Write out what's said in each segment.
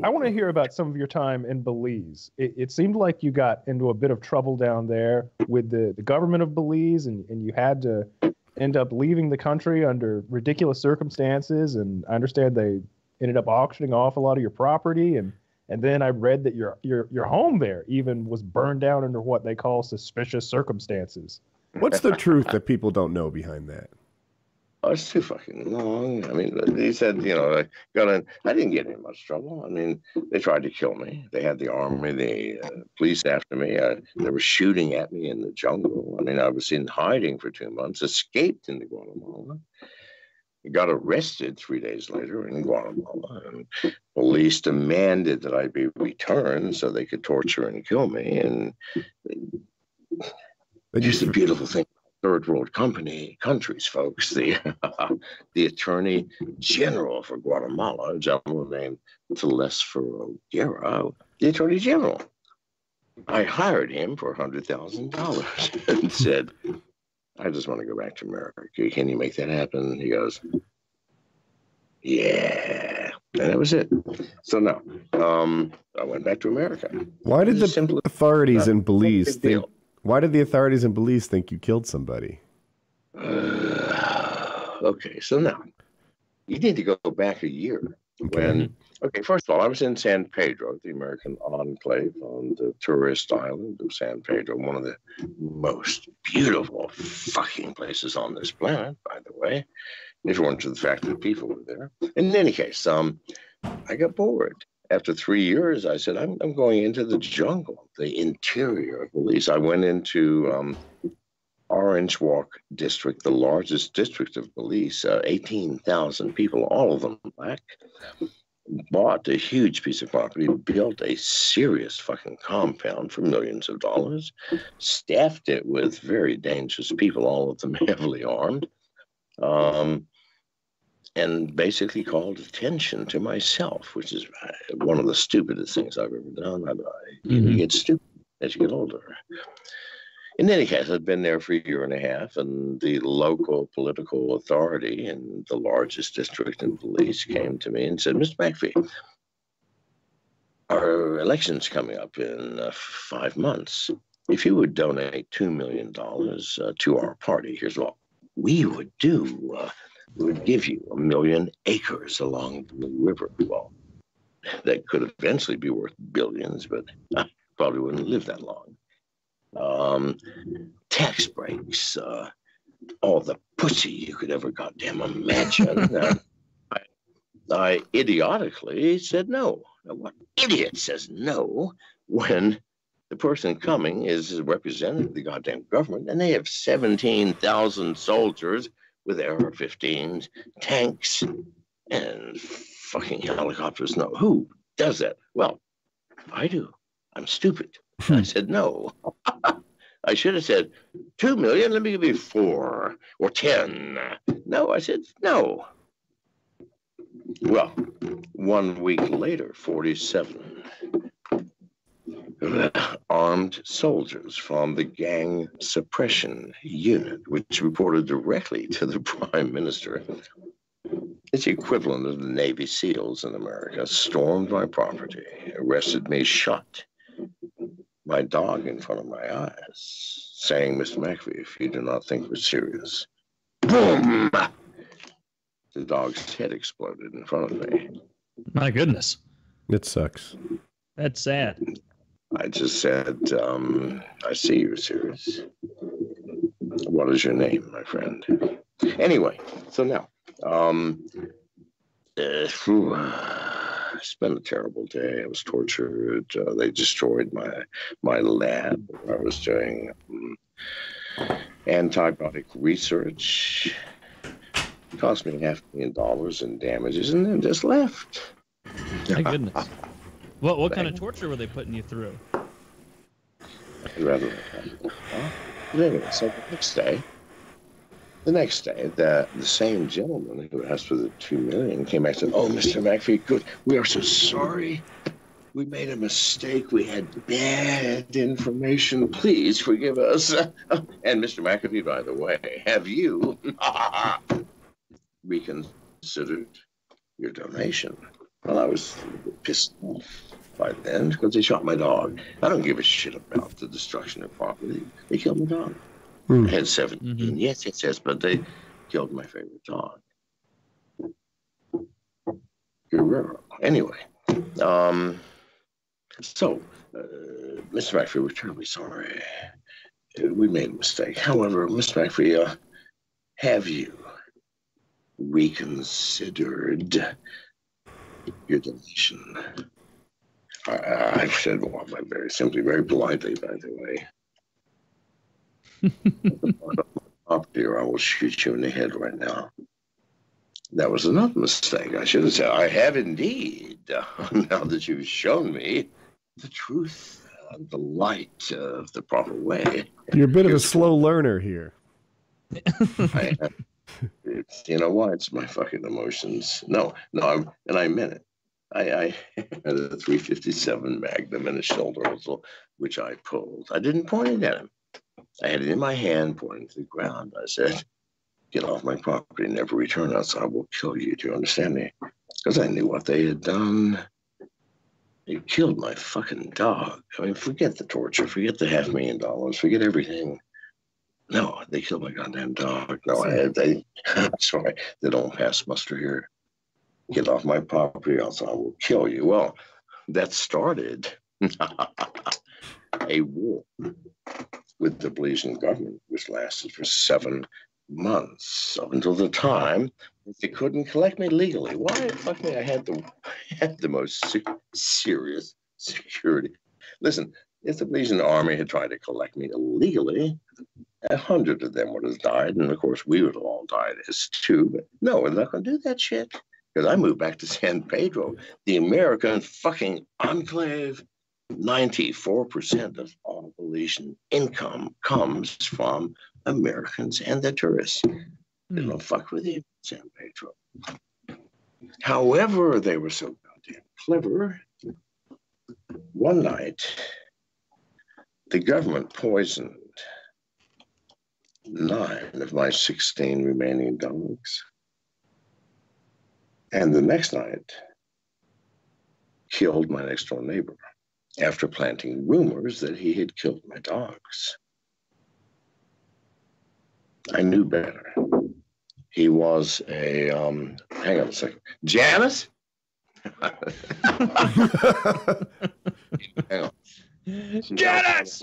I want to hear about some of your time in Belize. It seemed like you got into a bit of trouble down there with the government of Belize, and you had to end up leaving the country under ridiculous circumstances. And I understand they ended up auctioning off a lot of your property, and then I read that your home there even was burned down under what they call suspicious circumstances. What's the truth that people don't know behind that? Oh, it's too fucking long. I mean, he said, I got in. I didn't get in much trouble. I mean, they tried to kill me. They had the army, the police after me. They were shooting at me in the jungle. I mean, I was in hiding for 2 months, escaped into Guatemala. Got arrested 3 days later in Guatemala, and police demanded that I be returned so they could torture and kill me. And just a beautiful thing. Third world countries, folks. The Attorney General for Guatemala, a gentleman named Telesforo Guerra, the Attorney General. I hired him for $100,000 and said, I just want to go back to America. Can you make that happen? He goes, yeah. And that was it. So no, I went back to America. Why did the authorities in Belize think? Why did the authorities in Belize think you killed somebody? Okay, so now you need to go back a year. Okay. First of all, I was in San Pedro, the American enclave on the tourist island of San Pedro, one of the most beautiful fucking places on this planet, by the way, if it weren't for the fact that people were there. In any case, I got bored. After 3 years, I said, I'm going into the jungle, the interior of Belize. I went into Orange Walk district, the largest district of Belize, 18,000 people, all of them black. Bought a huge piece of property, built a serious fucking compound for millions of dollars, staffed it with very dangerous people, all of them heavily armed. And basically called attention to myself, which is one of the stupidest things I've ever done. You get stupid as you get older. In any case, I'd been there for a year and a half, and the local political authority in the largest district in Belize came to me and said, Mr. McAfee, our election's coming up in 5 months. If you would donate $2 million to our party, here's what we would do. We would give you 1 million acres along the river. Well, that could eventually be worth billions, but I probably wouldn't live that long. Tax breaks, all the pussy you could ever goddamn imagine. I idiotically said no. Now, what idiot says no when the person coming is representing the goddamn government and they have 17,000 soldiers with AR-15s, tanks, and fucking helicopters? No. Who does that? Well, I do. I'm stupid. I said no. I should have said 2 million. Let me give you 4 or 10. No, I said no. Well, 1 week later, 47 armed soldiers from the gang suppression unit, which reported directly to the prime minister. It's the equivalent of the Navy SEALs in America, stormed my property, arrested me, shot my dog in front of my eyes, saying, Mr. McAfee, if you do not think we're serious, boom! The dog's head exploded in front of me. My goodness. It sucks. That's sad. I just said, I see you're serious. What is your name, my friend? Anyway, so now, it's been a terrible day. I was tortured. They destroyed my lab where I was doing antibiotic research. It cost me $500,000 in damages, and then just left. My goodness. What kind of torture were they putting you through? Rather, anyway, so the next day, the same gentleman who asked for the $2 million came back and said, "Oh, Mr. McAfee, good. We are so sorry. We made a mistake. We had bad information. Please forgive us." And Mr. McAfee, by the way, have you reconsidered your donation? Well, I was pissed off by then because they shot my dog. I don't give a shit about the destruction of property. They killed my dog. I had 17. Yes, but they killed my favorite dog. Guerrero. Anyway, so, Mr. McAfee, we're terribly sorry. We made a mistake. However, Mr. McAfee, have you reconsidered your donation? I've said, well, very simply, very politely, by the way. Up here, I will shoot you in the head right now. That was another mistake. I should have said, I have indeed. Now that you've shown me the truth, the light of the proper way. You're a bit of a slow learner here. You know what? It's my fucking emotions. No, and I meant it. I had a 357 Magnum in a shoulder muzzle, which I pulled. I didn't point it at him. I had it in my hand, pointing to the ground. I said, get off my property, never return, else I will kill you. Do you understand me? Because I knew what they had done. They killed my fucking dog. I mean, forget the torture, forget the $500,000, forget everything. No, they killed my goddamn dog. No, I'm sorry, they don't pass muster here. Get off my property, else I will kill you. Well, that started a war with the Belizean government, which lasted for 7 months, up until the time they couldn't collect me legally. Why? Fuck me, I had the most serious security. Listen, if the Belizean army had tried to collect me illegally, 100 of them would have died, and of course we would have all died as too. But no, we're not going to do that shit. Because I moved back to San Pedro, the American fucking enclave. 94% of all Belizean income comes from Americans and the tourists. They don't fuck with you, San Pedro. However, they were so goddamn clever. One night, the government poisoned 9 of my 16 remaining dogs. And the next night, killed my next door neighbor after planting rumors that he had killed my dogs. I knew better. He was a, hang on a second. Janice? Hang on. Janice!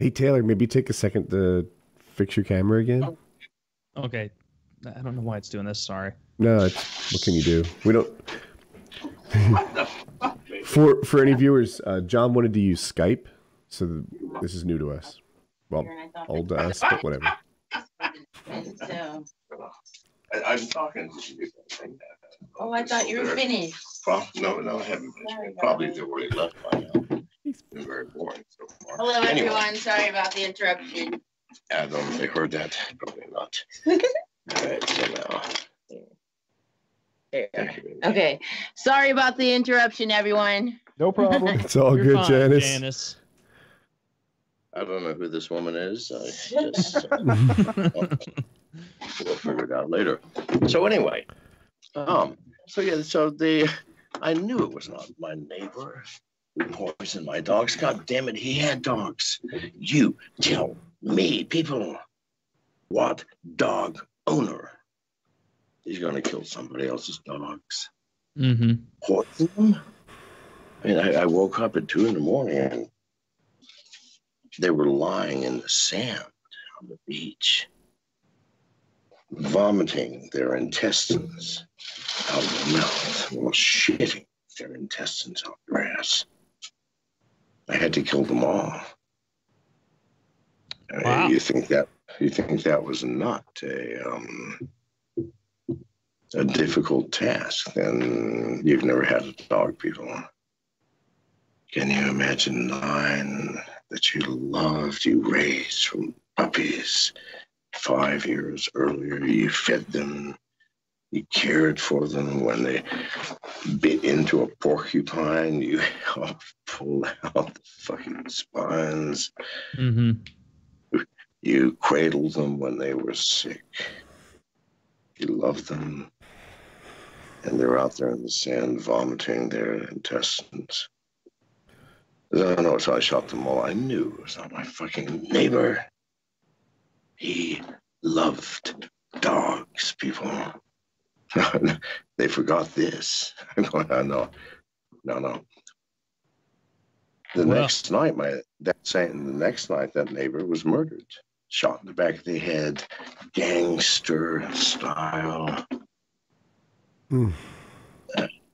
Hey, Taylor, maybe take a second to fix your camera again. Okay. I don't know why it's doing this. Sorry. No, what can you do? We don't. For any viewers, John wanted to use Skype, so this is new to us. Well, old to us, but whatever. I'm talking to you. Oh, I thought you were finished. No, I haven't finished. Probably they already left by now. It's been very boring so far. Hello, everyone. Sorry about the interruption. I don't know if they heard that. Probably not. All right, so now. Okay. Sorry about the interruption, everyone. No problem. It's all You're good, fine, Janice. Janice. I don't know who this woman is. I just we'll figure it out later. So anyway, I knew it was not my neighbor who poisoned my dogs. God damn it, he had dogs. You tell me, people, what dog owner is going to kill somebody else's dogs? Mm-hmm. Poison them? I mean, I woke up at 2 a.m. and they were lying in the sand on the beach, vomiting their intestines out of their mouth, while shitting their intestines out their ass. I had to kill them all. Wow. You think that was not a difficult task? Then you've never had a dog, people. Can you imagine 9 that you loved, you raised from puppies? 5 years earlier, you fed them, you cared for them. When they bit into a porcupine, you helped pull out the fucking spines. Mm-hmm. You cradled them when they were sick. You loved them. And they're out there in the sand vomiting their intestines. I know, so I shot them all. I knew it was not my fucking neighbor. He loved dogs, people. They forgot this. No. The next night, that neighbor was murdered, shot in the back of the head, gangster style.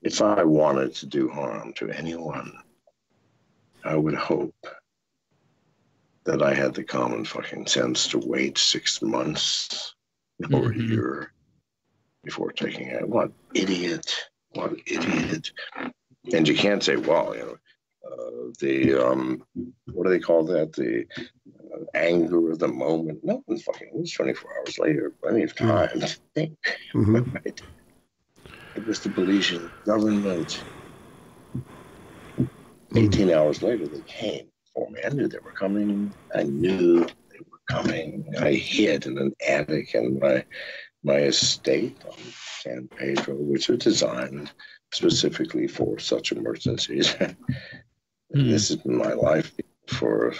If I wanted to do harm to anyone, I would hope that I had the common fucking sense to wait 6 months or a year before taking it. What idiot. And you can't say, well, what do they call that? The anger of the moment. No, it was 24 hours later. Plenty of time to think. Right? It was the Belizean government. 18 hours later, they came for me. I knew they were coming. I hid in an attic in my estate on San Pedro, which was designed specifically for such emergencies. This has been my life for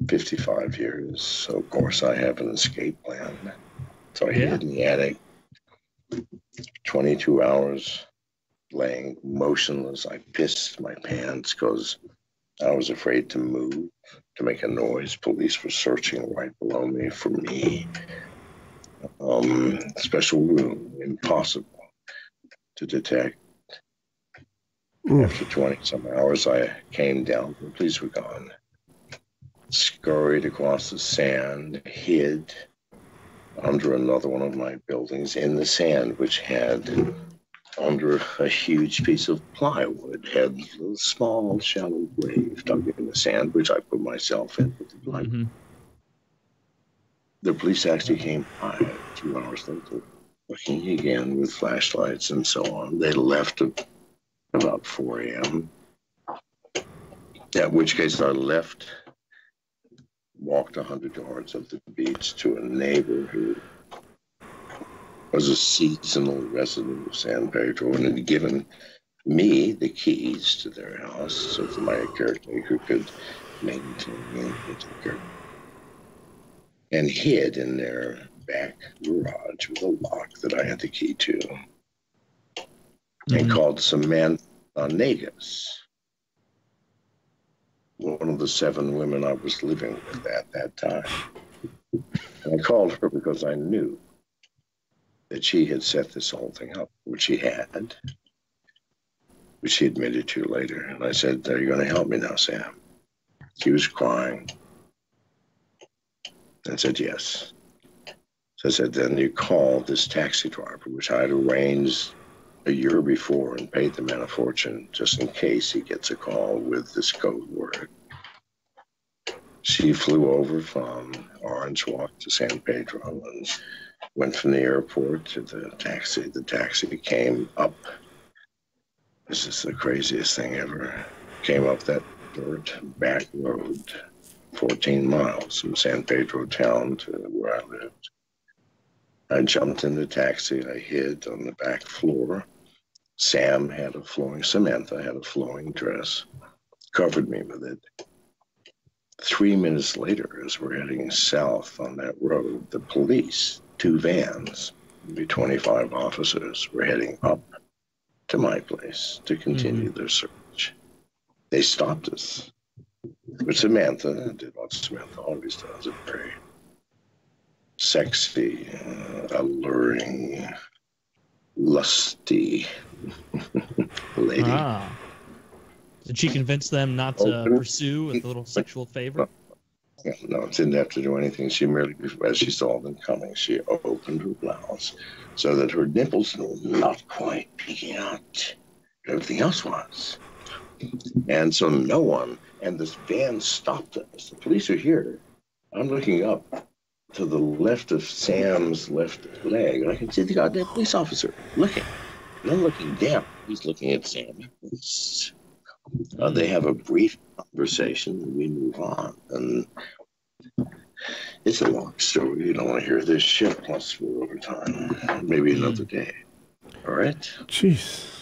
55 years. So, of course, I have an escape plan. So I hid in the attic. 22 hours laying motionless. I pissed my pants because I was afraid to move, to make a noise. Police were searching right below me for me. Special room, impossible to detect. After 20-some hours, I came down. The police were gone. Scurried across the sand, hid under another one of my buildings in the sand, which had, under a huge piece of plywood, had a small, shallow grave dug in the sand, which I put myself in with the plywood. The police actually came by 2 hours later, looking again with flashlights and so on. They left at about 4 a.m., at which case I left, walked 100 yards up the beach to a neighbor who was a seasonal resident of San Pedro and had given me the keys to their house so that my caretaker could maintain and take care, and hid in their back garage with a lock that I had the key to, and called Samantha Negas, one of the 7 women I was living with at that time. And I called her because I knew that she had set this whole thing up, which she had, which she admitted to later. And I said, are you going to help me now, Sam? She was crying. I said, yes. So I said, then you call this taxi driver, which I had arranged a year before and paid the man a fortune just in case he gets a call with this code word. She flew over from Orange Walk to San Pedro and went from the airport to the taxi. The taxi came up. This is the craziest thing ever. Came up that dirt back road, 14 miles from San Pedro town to where I lived. I jumped in the taxi. I hid on the back floor. Samantha had a flowing dress, covered me with it. 3 minutes later, as we're heading south on that road, the police, 2 vans, maybe 25 officers, were heading up to my place to continue their search. They stopped us. But Samantha did what Samantha always does, a very sexy, alluring, lusty lady. Did she convince them not to pursue with a little sexual favor? No, didn't have to do anything. She merely, as she saw them coming, she opened her blouse so that her nipples were not quite peeking out. Everything else was. And so no one, and this van stopped us. The police are here. I'm looking up to the left of Sam's left leg, and I can see the goddamn police officer looking. And I'm looking down. He's looking at Sam. They have a brief conversation, and we move on. And it's a long story. You don't want to hear this shit, plus we're over time. Maybe another day. All right. Jeez.